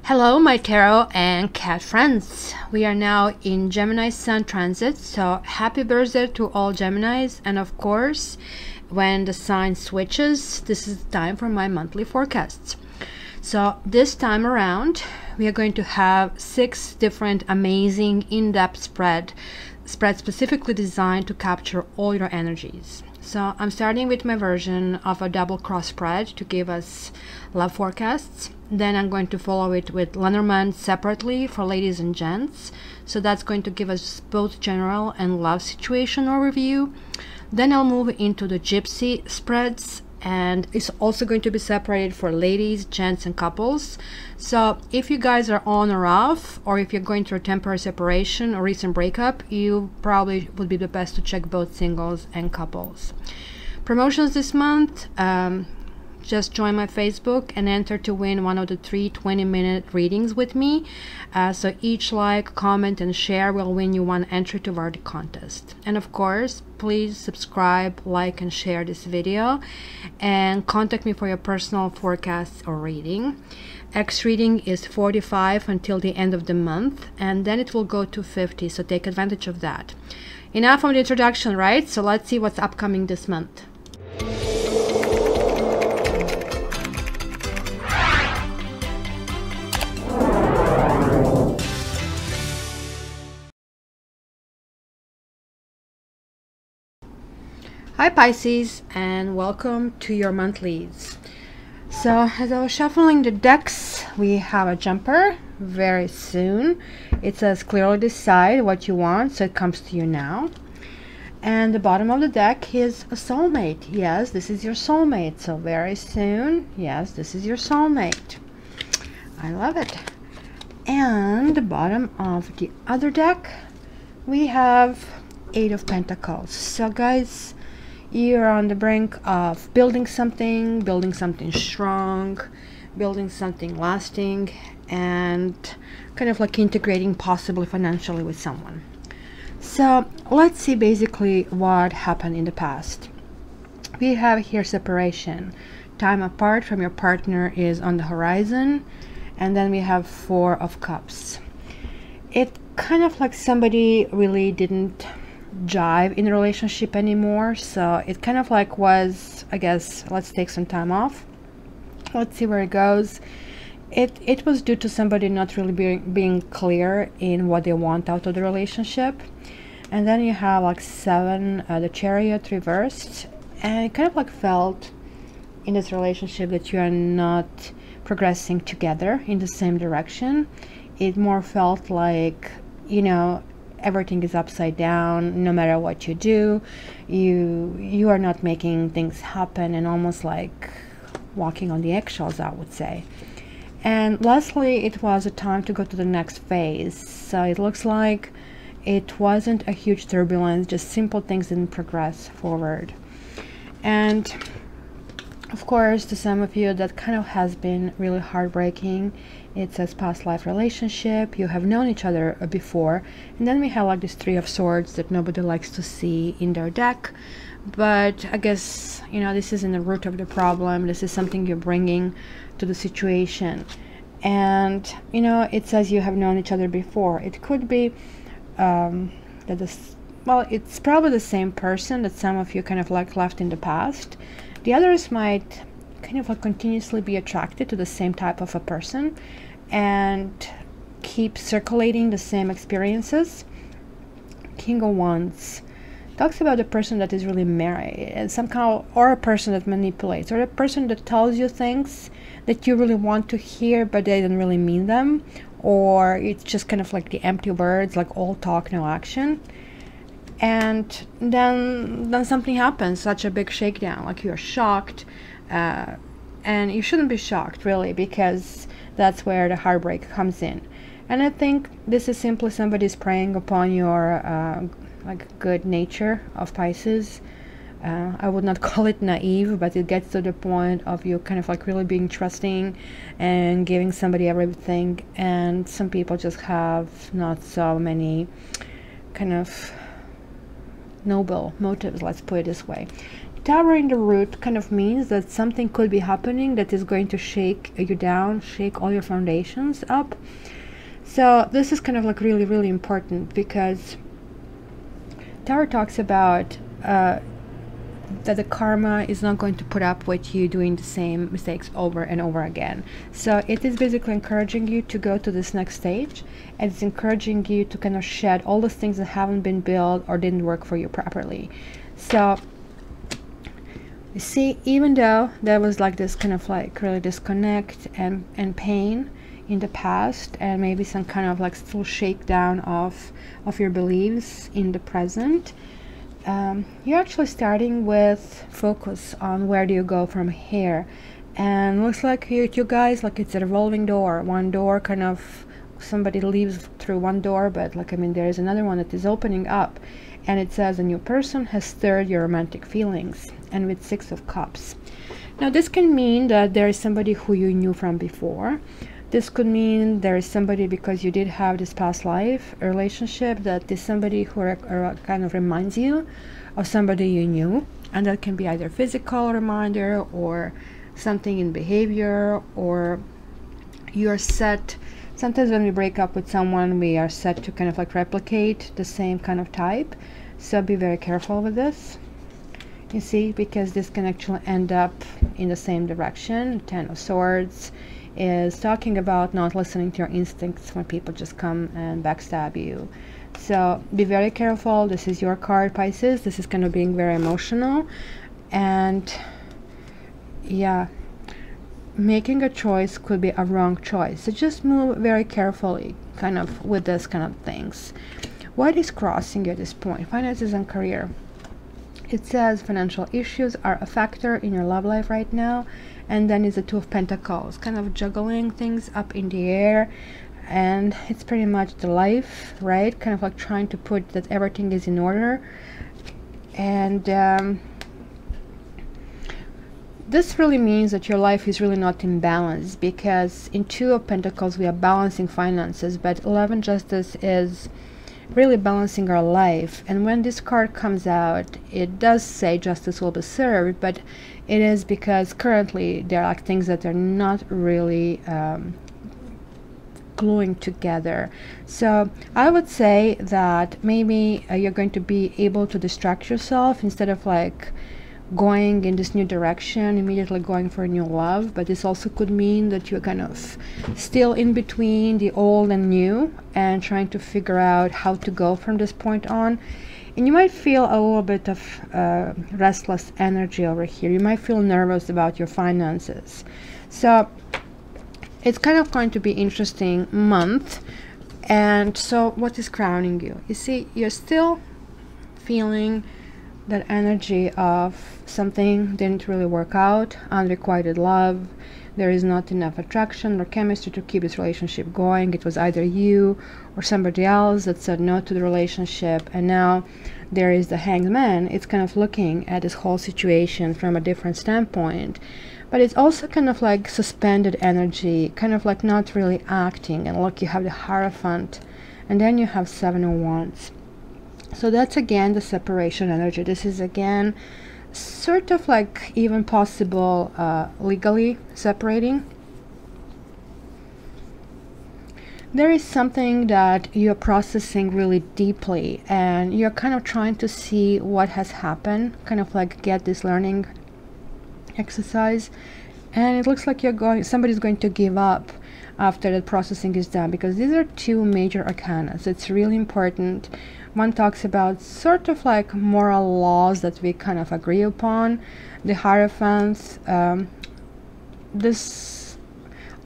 Hello, my tarot and cat friends. We are now in Gemini Sun transit, so happy birthday to all Geminis. And of course, when the sign switches, this is the time for my monthly forecasts. So this time around, we are going to have 6 different amazing in-depth spreads specifically designed to capture all your energies. So I'm starting with my version of a double cross spread to give us love forecasts. Then I'm going to follow it with Lenormand separately for ladies and gents. So that's going to give us both general and love situation overview. Then I'll move into the Gypsy spreads, and it's also going to be separated for ladies, gents, and couples. So if you guys are on or off, or if you're going through a temporary separation or recent breakup, you probably would be the best to check both singles and couples. Promotions this month, just join my Facebook and enter to win one of the 3 20-minute readings with me. So each like, comment, and share will win you one entry toward the contest. And of course, please subscribe, like, and share this video, and contact me for your personal forecast or reading. X reading is 45 until the end of the month, and then it will go to 50, so take advantage of that. Enough of the introduction, right? So let's see what's upcoming this month. Hi Pisces, and welcome to your monthlies. So as I was shuffling the decks, we have a jumper very soon. It says clearly decide what you want, so it comes to you now. And the bottom of the deck is a soulmate. Yes, this is your soulmate. So very soon, yes, this is your soulmate. I love it. And the bottom of the other deck, we have 8 of Pentacles. So guys, you're on the brink of building something strong, building something lasting, and kind of like integrating possibly financially with someone. So let's see basically what happened in the past. We have here separation. Time apart from your partner is on the horizon. And then we have 4 of Cups. It kind of like somebody really didn't jive in the relationship anymore, so it kind of like was, I guess, let's take some time off, let's see where it goes. It was due to somebody not really being clear in what they want out of the relationship. And then you have like 7, the Chariot reversed, and it kind of like felt in this relationship that you are not progressing together in the same direction. It more felt like, you know, everything is upside down. No matter what you do, you are not making things happen, and almost like walking on the eggshells, I would say. And lastly, it was a time to go to the next phase. So it looks like it wasn't a huge turbulence, just simple things didn't progress forward. And of course, to some of you, that kind of has been really heartbreaking. It says past life relationship, you have known each other before. And then we have like this 3 of Swords that nobody likes to see in their deck. But I guess, you know, this isn't the root of the problem. This is something you're bringing to the situation. And, you know, it says you have known each other before. It could be that this, well, it's probably the same person that some of you kind of like left in the past. The others might kind of like continuously be attracted to the same type of a person and keep circulating the same experiences. King of Wands talks about the person that is really married and somehow, or a person that manipulates, or a person that tells you things that you really want to hear but they don't really mean them, or it's just kind of like the empty words, like all talk, no action. And then something happens, such a big shakedown, like you're shocked, and you shouldn't be shocked really, because that's where the heartbreak comes in. And I think this is simply somebody's preying upon your like good nature of Pisces. I would not call it naive, but it gets to the point of you kind of like really being trusting and giving somebody everything, and some people just have not so many kind of noble motives, let's put it this way. Tower in the root kind of means that something could be happening that is going to shake you down, shake all your foundations up. So this is kind of like really, really important, because Tower talks about that the karma is not going to put up with you doing the same mistakes over and over again. So it is basically encouraging you to go to this next stage, and it's encouraging you to kind of shed all those things that haven't been built or didn't work for you properly. So you see, even though there was like this kind of like really disconnect and pain in the past, and maybe some kind of like still shakedown of your beliefs in the present, you're actually starting with focus on where do you go from here. And looks like you guys, like it's a revolving door. One door kind of, somebody leaves through one door, but like, I mean, there is another one that is opening up, and it says a new person has stirred your romantic feelings, and with 6 of Cups. Now this can mean that there is somebody who you knew from before. This could mean there is somebody, because you did have this past life a relationship, that is somebody who kind of reminds you of somebody you knew, and that can be either physical reminder or something in behavior, or you're set. Sometimes when we break up with someone, we are set to kind of like replicate the same kind of type, so be very careful with this, you see, because this can actually end up in the same direction. 10 of Swords is talking about not listening to your instincts when people just come and backstab you. So be very careful. This is your card, Pisces. This is kind of being very emotional, and yeah, making a choice could be a wrong choice, so just move very carefully kind of with this kind of things. What is crossing you at this point? Finances and career. It says financial issues are a factor in your love life right now, and then is the 2 of Pentacles, kind of juggling things up in the air, and it's pretty much the life, right? Kind of like trying to put that everything is in order. And this really means that your life is really not in balance, because in 2 of Pentacles we are balancing finances, but 11 Justice is really balancing our life. And when this card comes out, it does say justice will be served, but it is because currently there are like things that are not really gluing together. So I would say that maybe you're going to be able to distract yourself instead of like going in this new direction, immediately going for a new love. But this also could mean that you're kind of still in between the old and new, and trying to figure out how to go from this point on. And you might feel a little bit of restless energy over here. You might feel nervous about your finances. So it's kind of going to be interesting month. And so what is crowning you? You see, you're still feeling that energy of something didn't really work out, unrequited love. There is not enough attraction or chemistry to keep this relationship going. It was either you or somebody else that said no to the relationship, and now there is the Hanged Man. It's kind of looking at this whole situation from a different standpoint, but it's also kind of like suspended energy, kind of like not really acting. And look, you have the Hierophant, and then you have 7 of Wands. So that's again the separation energy. This is again sort of like even possible legally separating. There is something that you're processing really deeply, and you're kind of trying to see what has happened, kind of like get this learning exercise. And it looks like somebody's going to give up after the processing is done, because these are 2 major arcana. So it's really important. One talks about sort of like moral laws that we kind of agree upon. The Hierophants, this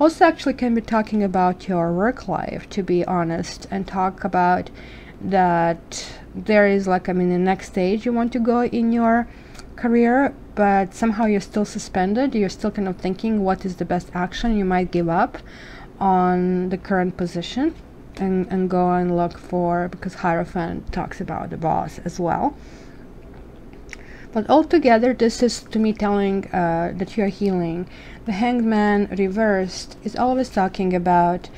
also actually can be talking about your work life, to be honest, and talk about that there is like, I mean, the next stage you want to go in your career, but somehow you're still suspended. You're still kind of thinking what is the best action. You might give up on the current position and go and look for, because Hierophant talks about the boss as well. But altogether, this is to me telling that you're healing. The Hanged Man reversed is always talking about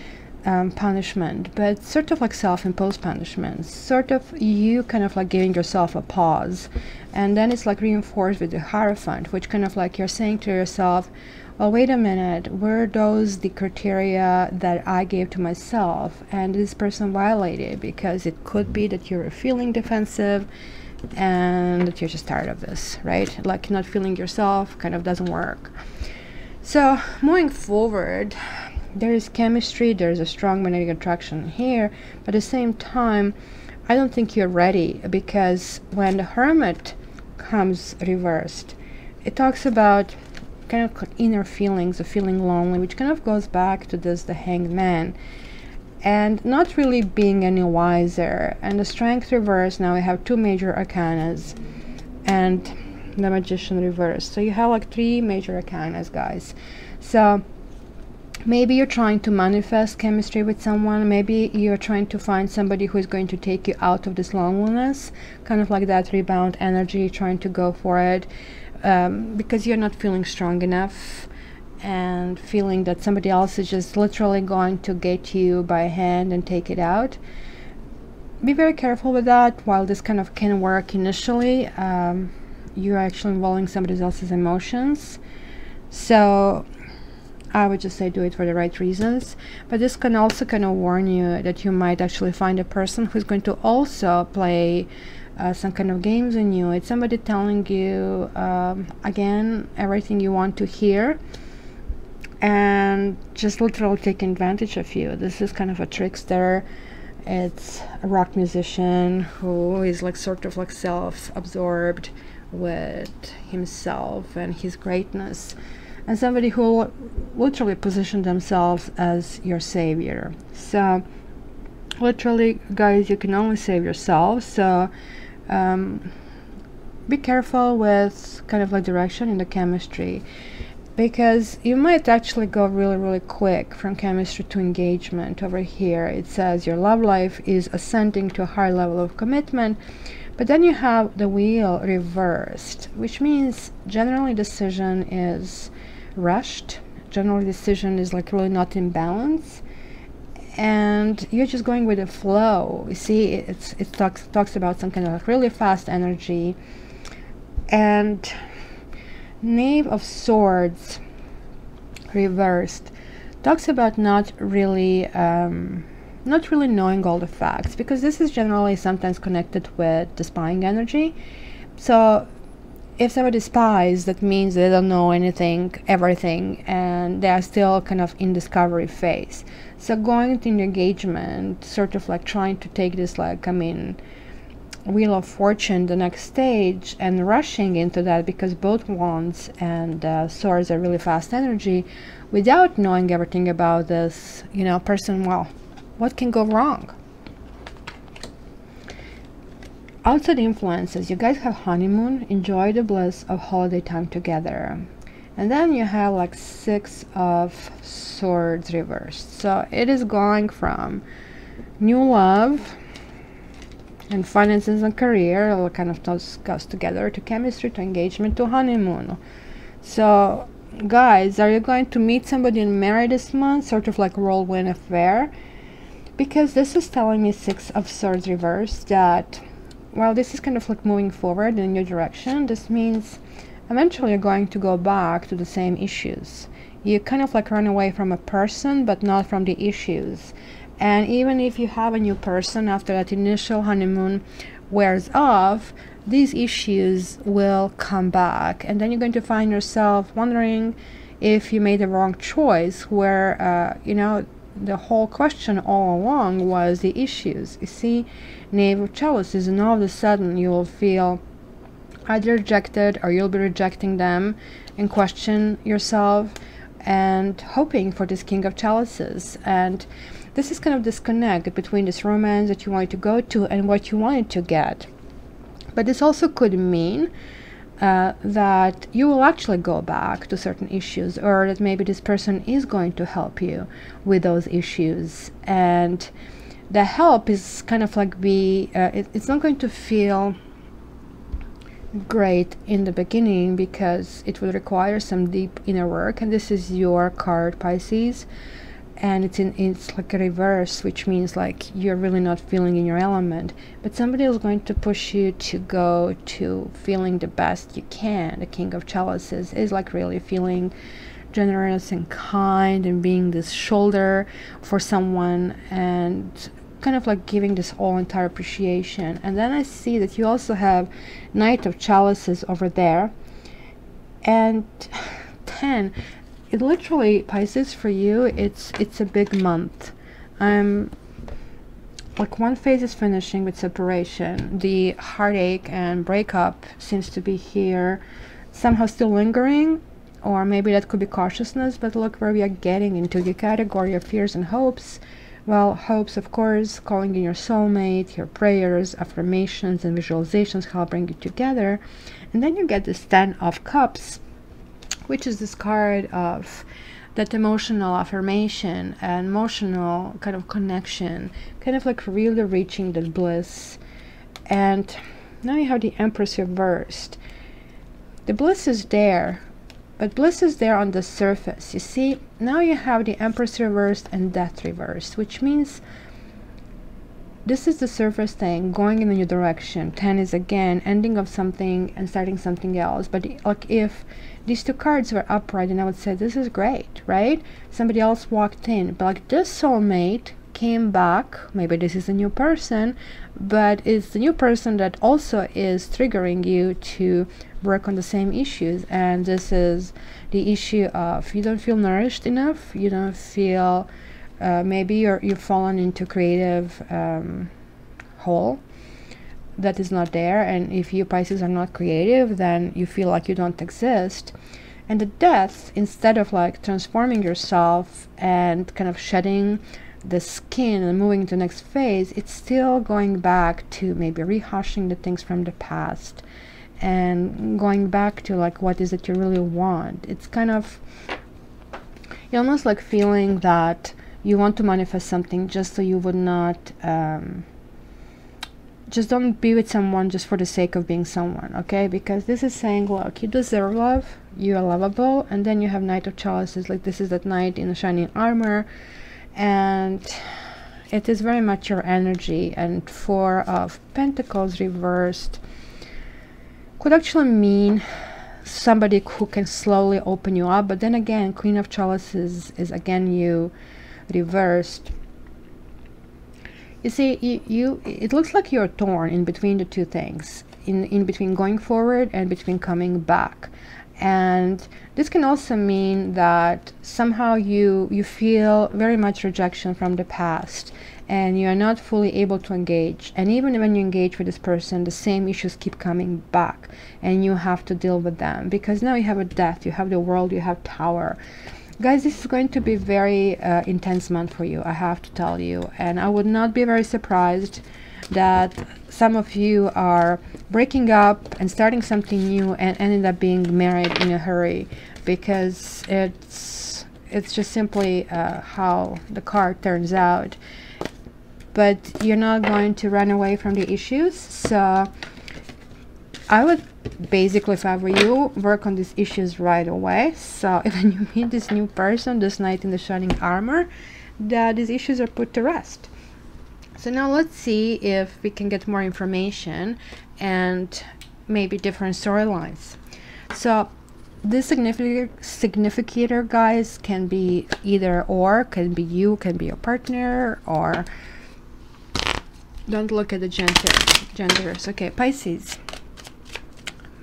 punishment, but sort of like self-imposed punishment, sort of you kind of like giving yourself a pause. And then it's like reinforced with the Hierophant, which kind of like you're saying to yourself, well, wait a minute, were those the criteria that I gave to myself and this person violated? Because it could be that you're feeling defensive and that you're just tired of this, right? Like not feeling yourself kind of doesn't work. So moving forward, there is chemistry, there's a strong magnetic attraction here, but at the same time, I don't think you're ready, because when the Hermit comes reversed, it talks about kind of inner feelings of feeling lonely, which kind of goes back to this, the Hanged Man, and not really being any wiser. And the Strength reversed, now we have 2 major arcanas, and the Magician reversed. So you have like 3 major arcanas, guys. So maybe you're trying to manifest chemistry with someone. Maybe you're trying to find somebody who is going to take you out of this loneliness, kind of like that rebound energy, trying to go for it, because you're not feeling strong enough and feeling that somebody else is just literally going to get you by hand and take it out. Be very careful with that. While this kind of can work initially, you're actually involving somebody else's emotions. So I would just say do it for the right reasons. But this can also kind of warn you that you might actually find a person who's going to also play some kind of games on you. It's somebody telling you, again, everything you want to hear, and just literally taking advantage of you. This is kind of a trickster. It's a rock musician who is like sort of like self-absorbed with himself and his greatness, and somebody who literally position themselves as your savior. So literally, guys, you can only save yourself. So be careful with kind of like direction in the chemistry, because you might actually go really quick from chemistry to engagement. Over here it says your love life is ascending to a higher level of commitment, but then you have the Wheel reversed, which means generally decision is rushed. Generally decision is like really not in balance, and you're just going with the flow. You see, it talks about some kind of like really fast energy. And Knave of Swords reversed talks about not really knowing all the facts, because this is generally sometimes connected with the spying energy. So if somebody spies, that means they don't know everything, and they are still kind of in discovery phase. So going into engagement, sort of like trying to take this, like, I mean, Wheel of Fortune, the next stage, and rushing into that, because both Wands and Swords are really fast energy, without knowing everything about this, you know, person. Well, what can go wrong? Outside influences, you guys have honeymoon, enjoy the bliss of holiday time together. And then you have like 6 of Swords reversed. So it is going from new love and finances and career, all kind of goes together, to chemistry, to engagement, to honeymoon. So guys, are you going to meet somebody and marry this month? Sort of like a whirlwind affair, because this is telling me 6 of Swords reversed, that, well, this is kind of like moving forward in a new direction. This means eventually you're going to go back to the same issues. You kind of like run away from a person, but not from the issues. And even if you have a new person after that initial honeymoon wears off, these issues will come back, and then you're going to find yourself wondering if you made the wrong choice, where you know, the whole question all along was the issues. You see, Knave of Chalices, and all of a sudden you will feel either rejected, or you'll be rejecting them and question yourself and hoping for this King of Chalices. And this is kind of disconnect between this romance that you wanted to go to and what you wanted to get. But this also could mean that you will actually go back to certain issues, or that maybe this person is going to help you with those issues. And the help is kind of like it's not going to feel great in the beginning, because it will require some deep inner work. And this is your card, Pisces. and it's like a reverse, which means like you're really not feeling in your element, but somebody is going to push you to go to feeling the best you can. The King of Chalices is like really feeling generous and kind and being this shoulder for someone, and kind of like giving this all entire appreciation. And then I see that you also have Knight of Chalices over there, and 10. It literally, Pisces, for you, it's a big month. Like one phase is finishing with separation. The heartache and breakup seems to be here, somehow still lingering, or maybe that could be cautiousness. But look where we are getting into the category of fears and hopes. Well, hopes, of course, calling in your soulmate, your prayers, affirmations, and visualizations help bring you together. And then you get this 10 of Cups, which is this card of that emotional affirmation and emotional kind of connection, kind of like really reaching that bliss. And now you have the Empress reversed. The bliss is there, but bliss is there on the surface. You see, now you have the Empress reversed and Death reversed, which means this is the surface thing going in a new direction. 10 is again ending of something and starting something else. But like if these two cards were upright, and I would say this is great, right? Somebody else walked in, but like this soulmate came back. Maybe this is a new person, but it's the new person that also is triggering you to work on the same issues. And this is the issue of you don't feel nourished enough, you don't feel maybe you've fallen into creative hole that is not there. And if you Pisces are not creative, then you feel like you don't exist. And the Death, instead of like transforming yourself and kind of shedding the skin and moving to the next phase, it's still going back to maybe rehashing the things from the past and going back to like what is it you really want. It's kind of, you're almost like feeling that you want to manifest something just so you would not just don't be with someone just for the sake of being someone, okay? Because this is saying, look, you deserve love, you are lovable. And then you have Knight of Chalices, like this is that knight in the shining armor, and it is very much your energy. And Four of Pentacles reversed could actually mean somebody who can slowly open you up. But then again, Queen of Chalices is again you reversed. You see, it looks like you're torn in between the two things, in between going forward and between coming back. And this can also mean that somehow you feel very much rejection from the past, and you are not fully able to engage. And even when you engage with this person, the same issues keep coming back, and you have to deal with them, because now you have a Death, you have the World, you have Tower. Guys, this is going to be very intense month for you, I have to tell you. And I would not be very surprised that some of you are breaking up and starting something new and ended up being married in a hurry, because it's just simply how the card turns out. But you're not going to run away from the issues. So I would basically, if I were you, work on these issues right away. So when you meet this new person, this knight in the shining armor, that these issues are put to rest. So now let's see if we can get more information and maybe different storylines. So this significator, guys, can be either or, can be you, can be your partner, or don't look at the genders. Okay, Pisces.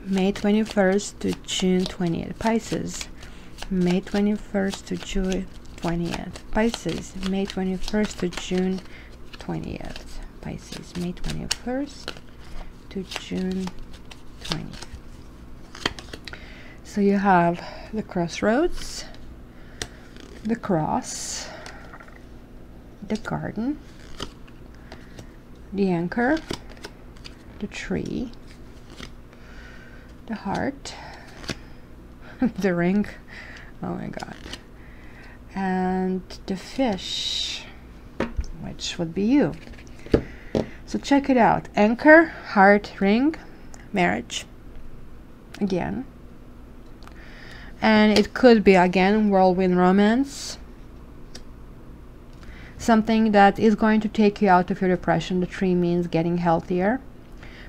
May 21st to June 20th. Pisces, May 21st to June 20th. Pisces, May 21st to June 20th. Pisces, May 21st to June 20th. So you have the Crossroads, the Cross, the Garden, the Anchor, the Tree, the Heart, the Ring, oh my god, and the Fish, which would be you. So check it out. Anchor, Heart, Ring, Marriage, again. And it could be again Whirlwind Romance, something that is going to take you out of your depression. The 3 means getting healthier,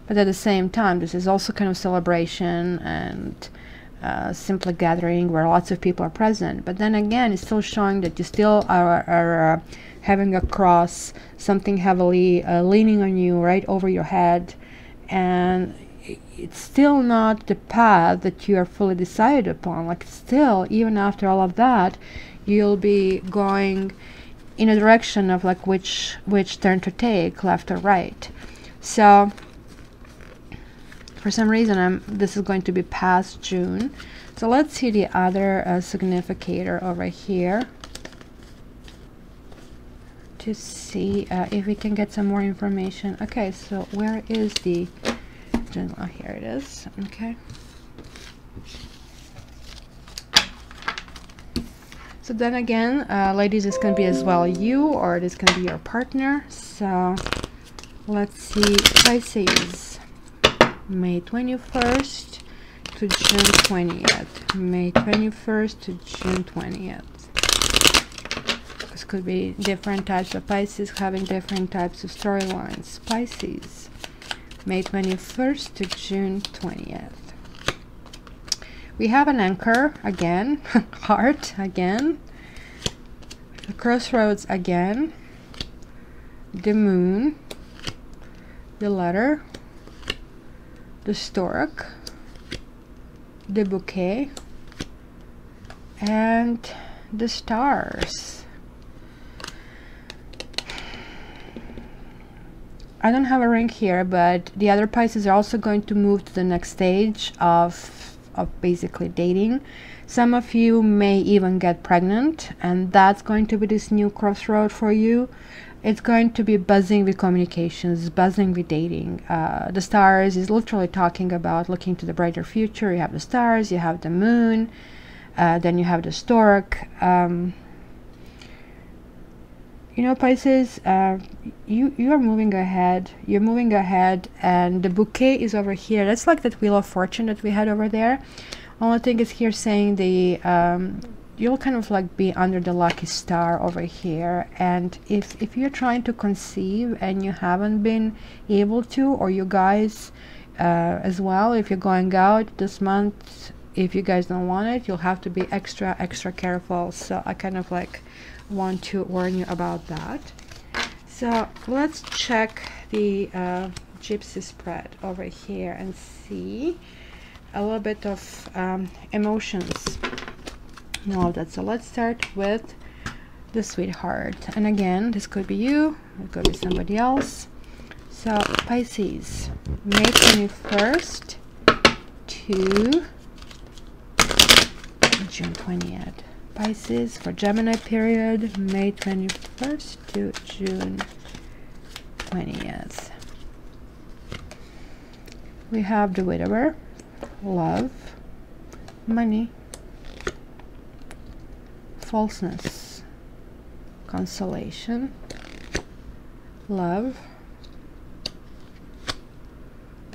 but at the same time, this is also kind of celebration and simply gathering where lots of people are present. But then again, it's still showing that you still are having a cross, something heavily leaning on you right over your head, and it's still not the path that you are fully decided upon. Like, still, even after all of that, you'll be going in a direction of like which turn to take, left or right. So for some reason, this is going to be past June. So let's see the other significator over here to see if we can get some more information. Okay, so where is the June? Oh, here it is. Okay. So then again, ladies, this can be as well you, or this can be your partner. So let's see, Pisces, May 21st to June 20th. May 21st to June 20th. This could be different types of Pisces having different types of storylines. Pisces, May 21st to June 20th. We have an anchor again, heart again, the crossroads again, the moon, the letter, the stork, the bouquet, and the stars. I don't have a ring here, but the other Pisces are also going to move to the next stage of basically dating. Some of you may even get pregnant, and that's going to be this new crossroad for you. It's going to be buzzing with communications, buzzing with dating. The stars is literally talking about looking to the brighter future. You have the stars, you have the moon, then you have the stork. You know, Pisces, you are moving ahead. You're moving ahead, and the bouquet is over here. That's like that Wheel of Fortune that we had over there. Only thing is here saying the you'll kind of like be under the lucky star over here. And if you're trying to conceive and you haven't been able to, or you guys as well, if you're going out this month, if you guys don't want it, you'll have to be extra careful. So I kind of like want to warn you about that. So let's check the Gypsy spread over here and see a little bit of emotions and all of that. So let's start with the sweetheart, and again, this could be you, it could be somebody else. So Pisces, May 21st to June 20th. Pisces for Gemini period, May 21st to June 20th. We have the widower, love, money, falseness, consolation, love,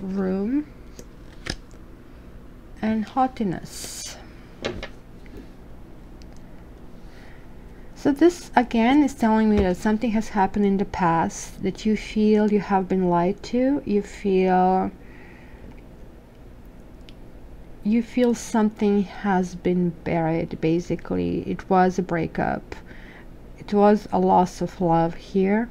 room, and haughtiness. So this again is telling me that something has happened in the past, that you feel you have been lied to, you feel something has been buried. Basically, it was a breakup, it was a loss of love here,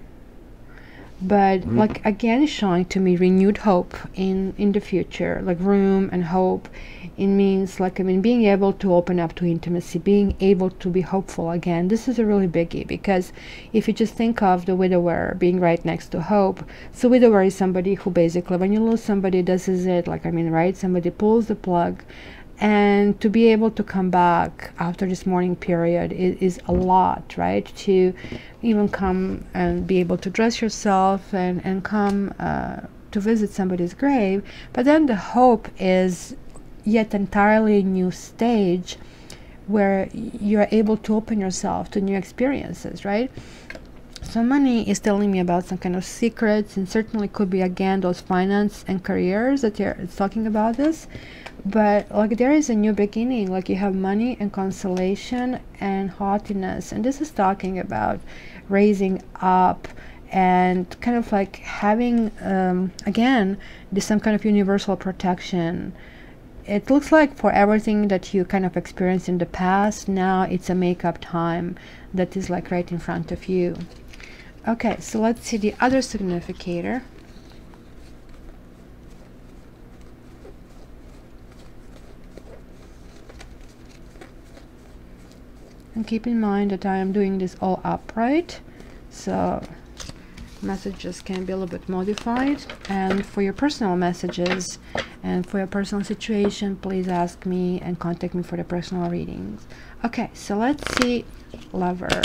but like again showing to me renewed hope in the future, like room and hope. It means like, I mean, being able to open up to intimacy, being able to be hopeful again. This is a really biggie, because if you just think of the widower being right next to hope, so widower is somebody who basically, when you lose somebody, this is it, like, I mean, right, somebody pulls the plug, and to be able to come back after this mourning period is a lot, right? To even come and be able to dress yourself and come to visit somebody's grave. But then the hope is yet entirely new stage where you're able to open yourself to new experiences, right? So money is telling me about some kind of secrets, and certainly could be again those finance and careers that it's talking about this. But like there is a new beginning, like you have money and consolation and haughtiness, and this is talking about raising up and kind of like having again this some kind of universal protection. It looks like for everything that you kind of experienced in the past, now it's a make-up time that is like right in front of you. Okay, so let's see the other significator. And keep in mind that I am doing this all upright, so messages can be a little bit modified. And for your personal messages and for your personal situation, please ask me and contact me for the personal readings. Okay, so let's see lover.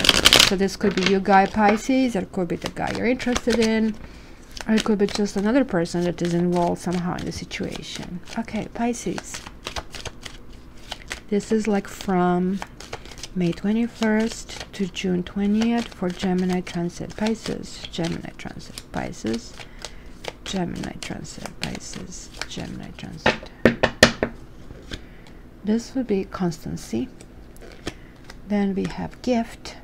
So this could be you guy Pisces, or it could be the guy you're interested in, or it could be just another person that is involved somehow in the situation. Okay, Pisces, this is like from May 21st to June 20th for Gemini transit Pisces, Gemini transit Pisces, Gemini transit Pisces, Gemini transit. This would be constancy. Then we have gift.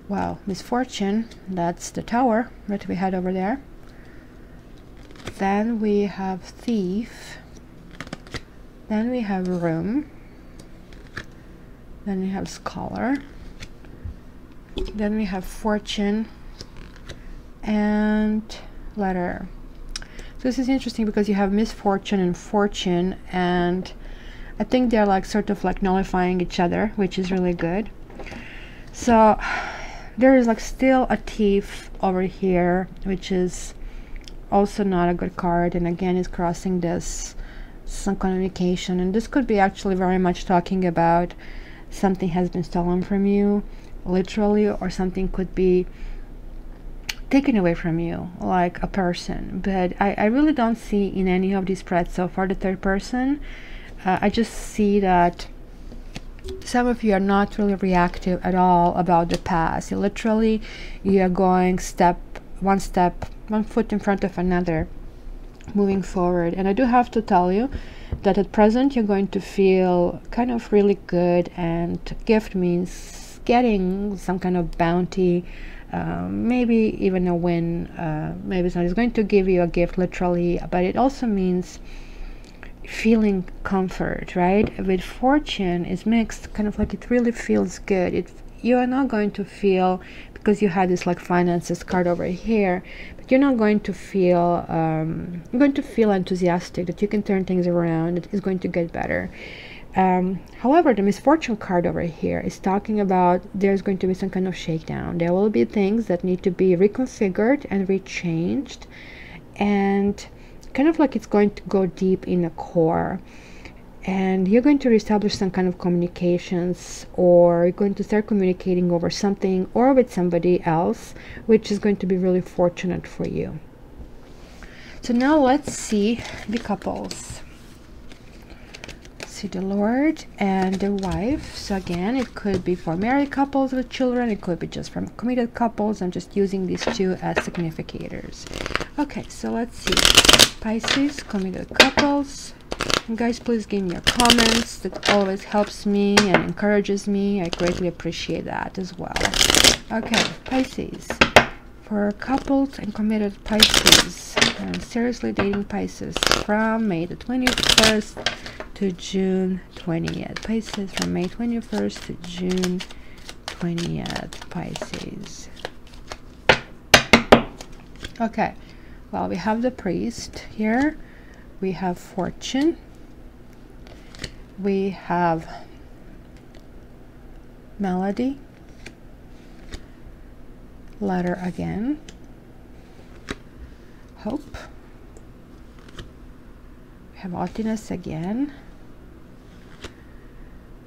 Wow, misfortune, that's the tower that we had over there. Then we have thief. Then we have room. Then we have scholar. Then we have fortune and letter. So this is interesting because you have misfortune and fortune, and I think they're like sort of like nullifying each other, which is really good. So there is like still a thief over here, which is also not a good card, and again is crossing this some communication, and this could be actually very much talking about something has been stolen from you, literally, or something could be taken away from you, like a person. But I really don't see in any of these spreads so far the third person. I just see that some of you are not really reactive at all about the past. You are going one foot in front of another, moving forward. And I do have to tell you that at present you're going to feel kind of really good, and gift means getting some kind of bounty, maybe even a win. Maybe somebody's going to give you a gift literally, but it also means feeling comfort, right? With fortune is mixed, kind of like it really feels good. You are not going to feel, because you had this like finances card over here, but you're not going to feel you're going to feel enthusiastic that you can turn things around, it is going to get better. However, the misfortune card over here is talking about there's going to be some kind of shakedown. There will be things that need to be reconfigured and rechanged, and kind of like it's going to go deep in the core, and you're going to reestablish some kind of communications, or you're going to start communicating over something or with somebody else, which is going to be really fortunate for you. So now let's see the couples. See the Lord and the wife. So again, it could be for married couples with children, it could be just from committed couples. I'm just using these two as significators. Okay, so let's see. Pisces, committed couples. And guys, please give me your comments. That always helps me and encourages me. I greatly appreciate that as well. Okay, Pisces. For couples and committed Pisces, and seriously dating Pisces from May the 21st to June 20th. Pisces from May 21st to June 20th. Pisces. Okay, well, we have the priest here. We have fortune. We have melody. Letter again. Hope. We have haughtiness again.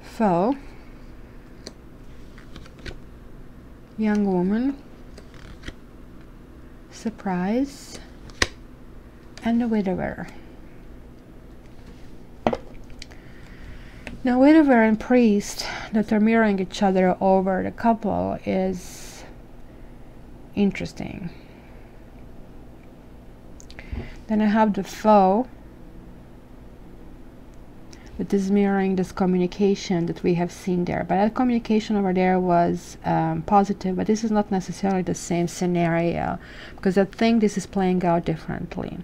Foe. Young woman. Surprise. And the widower. Now, widower and priest that are mirroring each other over the couple is Interesting. Then I have the foe, that is mirroring this communication that we have seen there. But that communication over there was positive, but this is not necessarily the same scenario, because I think this is playing out differently.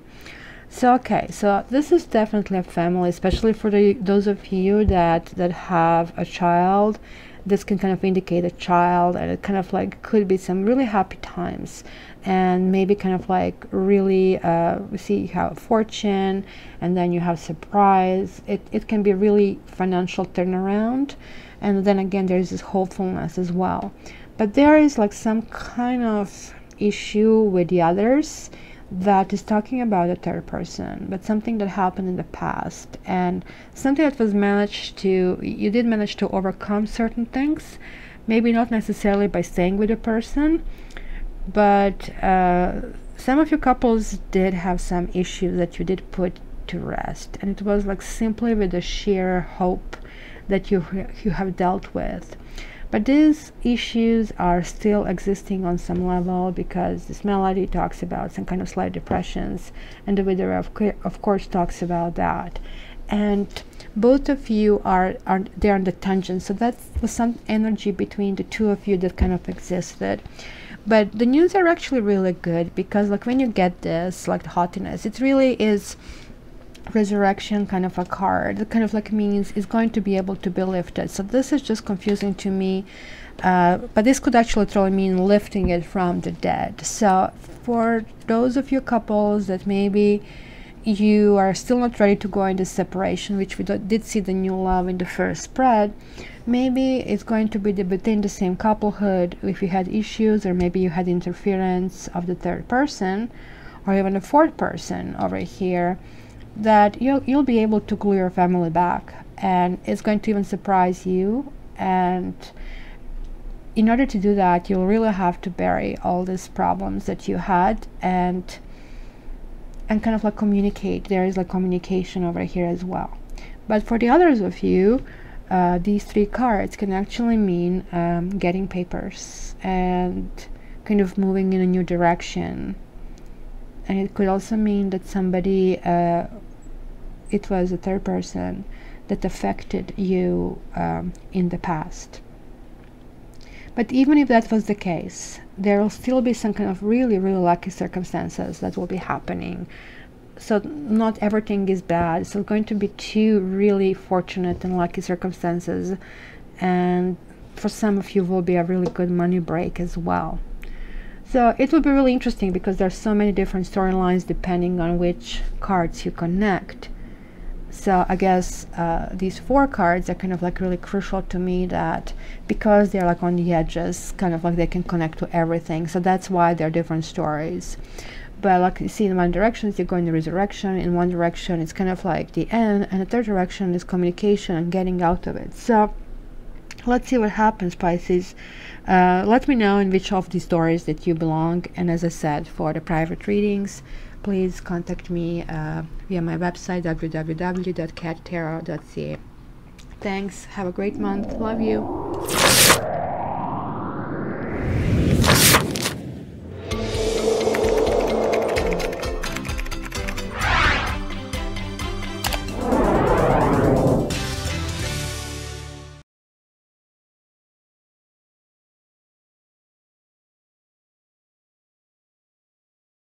So okay, so this is definitely a family, especially for those of you that have a child. This can kind of indicate a child, and it kind of like could be some really happy times, and maybe kind of like really we see you have fortune, and then you have surprise. It can be really financial turnaround, and then again there's this hopefulness as well. But there is like some kind of issue with the others that is talking about a third person, but something that happened in the past, and something that was you did manage to overcome certain things, maybe not necessarily by staying with a person, but some of your couples did have some issues that you did put to rest, and it was like simply with the sheer hope that you have dealt with. But these issues are still existing on some level, because this melody talks about some kind of slight depressions, and the Wither of course talks about that. And both of you are there on the tangent, so that was some energy between the two of you that kind of existed. But the news are actually really good, because like when you get this, like the haughtiness, it really is resurrection kind of a card that kind of like means it's going to be able to be lifted. So this is just confusing to me, but this could actually literally mean lifting it from the dead. So for those of you couples that maybe you are still not ready to go into separation, which we did see the new love in the first spread, maybe it's going to be within the same couplehood. If you had issues, or maybe you had interference of the third person, or even a fourth person over here, that you'll be able to glue your family back, and it's going to even surprise you. And in order to do that, you'll really have to bury all these problems that you had, and kind of like communicate. There is like communication over here as well. But for the others of you, these three cards can actually mean getting papers and kind of moving in a new direction. And it could also mean that somebody, it was a third person that affected you in the past. But even if that was the case, there will still be some kind of really, really lucky circumstances that will be happening. So not everything is bad. So going to be two really fortunate and lucky circumstances. And for some of you will be a really good money break as well. So it will be really interesting, because there's so many different storylines depending on which cards you connect. So I guess these four cards are kind of like really crucial to me, that because they're like on the edges, kind of like they can connect to everything. So that's why they're different stories. But like you see, in one direction you're going to resurrection, in one direction it's kind of like the end, and the third direction is communication and getting out of it. So let's see what happens, Pisces. Let me know in which of these stories that you belong. And as I said, for the private readings, please contact me via my website www.cattarot.ca. Thanks. Have a great month. Love you.